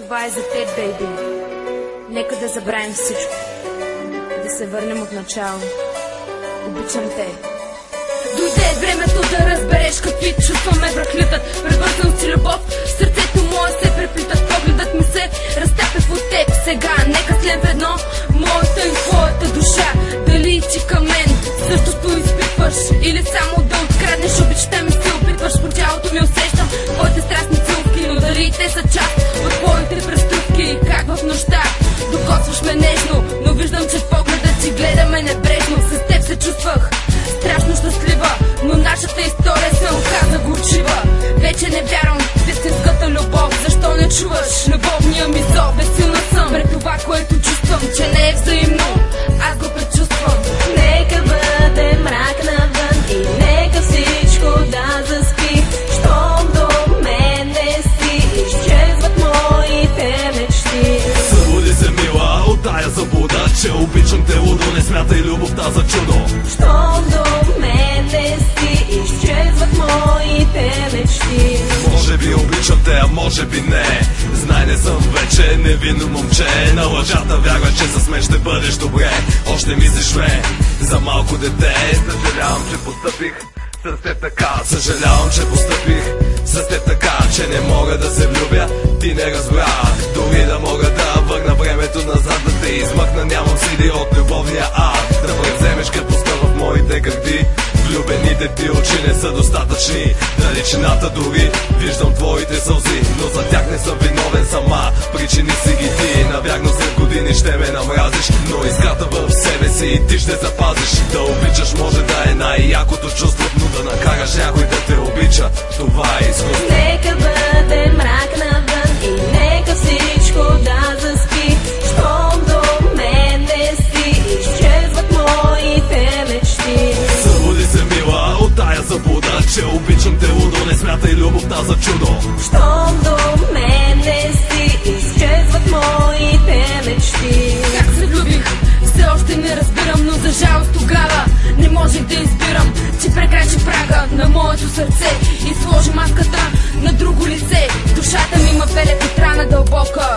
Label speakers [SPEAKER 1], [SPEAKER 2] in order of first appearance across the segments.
[SPEAKER 1] Това е за теб, бейби. Нека да забравим всичко, да се върнем от начало. Обичам те.
[SPEAKER 2] Дойде времето да разбереш какви чувства ме връхлитат. Превързан си любов, в сърцето мое се преплитат. Погледът ми се разтапя от теб сега. Нека след едно моята и твоята душа. Дали ти към мен същото изпитваш, или само да откраднеш обичта ми се опитваш. По тялото ми усещам твоите страстни целки, но дали те са част от твоите престъпки? Как в нощта докосваш ме нежно, но виждам, че погледът ти гледа ме небрежно. С теб се чувствах страшно щастлива, но нашата история се оказа горчива. Вече не вярвам в истинската любов. Защо не чуваш любовния ми зов? Безсилна съм пред това, което чувствам, че не е взаимно. Аз го предчувствам.
[SPEAKER 3] Нека бъде мрак навън и нека всичко да заспи. Щом до мене си изчезват моите мечти.
[SPEAKER 4] Събуди се, мила, от тая заблуда, че обичам те лудо, не смятай любовта за чудо.
[SPEAKER 3] Щом до мене си изчезват моите мечти.
[SPEAKER 4] Може би обичам те, а може би не. Знай, не съм вече невинно момче. На лъжата вярваш, че с мен ще бъдеш добре. Още мислиш ме за малко дете. Съжалявам, че постъпих с теб така. Съжалявам, че постъпих с теб така, че не мога да се влюбя. Ти не разбра. Дори да мога да върна времето назад, да те измъкна, нямам сили от любовния акт. Да превземеш крепостта в моите гърди. Влюбените ти очи не са достатъчни. Далечината дори виждам твоите сълзи, но за тях не съм виновен сама. Причини си ги ти, навярно след години ще ме намразиш, но искрата в себе си и ти ще запазиш. Да обичаш може да е най-якото чувство, но да накараш някой да те обича, това е изкуство.
[SPEAKER 3] Нека бъде мрак навън и нека всичко да заспи. Щом до мене си изчезват моите мечти.
[SPEAKER 4] Събуди се, мила, от тая заблуда, че обичам те лудо, не смятай любовта за чудо.
[SPEAKER 3] Щом до мене си изчезват моите мечти.
[SPEAKER 2] Как се влюбих, все още не разбирам, но за жалост тогава не можех да избирам. Ти прекрачи прага на моето сърце и сложи маската на друго лице. Душата ми има пелепетрана дълбока.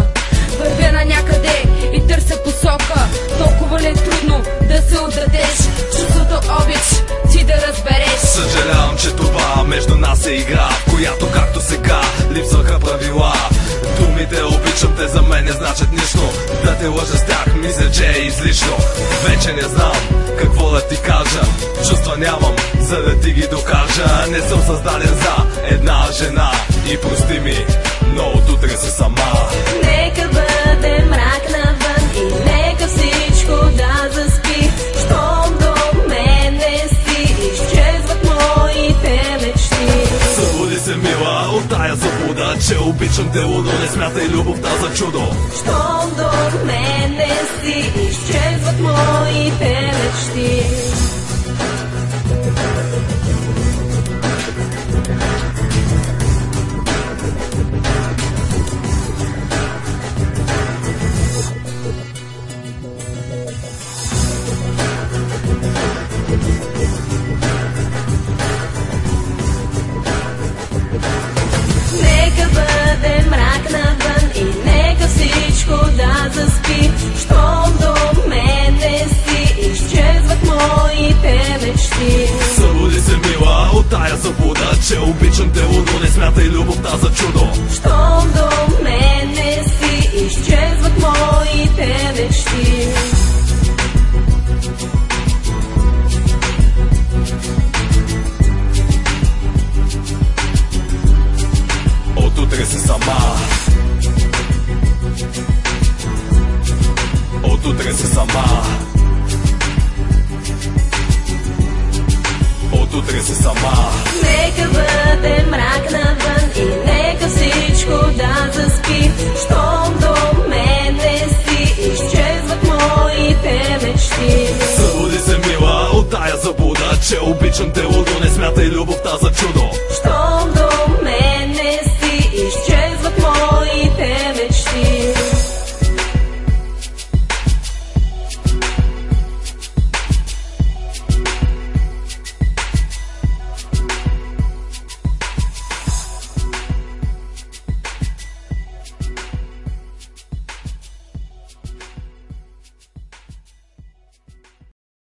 [SPEAKER 2] Вървя на някъде и търся посока. Толкова ли е трудно да се отдадеш? Чувството обич ти да разбереш.
[SPEAKER 4] Съжалявам, че това между нас е игра, в която както сега липсваха правила. Думите обичам те за мен не значат нищо. Да те лъжа с тях мисля, че е излишно. Вече не знам какво да ти кажа. Чувства нямам, за да ти ги докажа. Не съм създаден за една жена. И прости ми, но от утре си сама.
[SPEAKER 3] Нека бъде мрак навън и нека всичко да заспи. Щом до мене си изчезват моите мечти.
[SPEAKER 4] Събуди се, мила, от тая заблуда, че обичам те лудо, не смятай любовта за чудо.
[SPEAKER 3] Щом до мене си изчезват моите мечти. Нека бъде мрак навън и нека всичко да заспи. Щом до мене си изчезват моите мечти.
[SPEAKER 4] Събуди се, мила, от тая заблуда, че обичам те лудо, не смятай любовта за чудо.
[SPEAKER 3] Щом до мене си изчезват моите мечти.
[SPEAKER 4] От утре си сама. От утре си сама. От утре си сама.
[SPEAKER 3] Нека бъде мрак навън и нека всичко да заспи. Щом до мене си изчезват моите мечти.
[SPEAKER 4] Събуди се, мила, от тая заблуда, че обичам те лудо, не смятай любовта за чудо.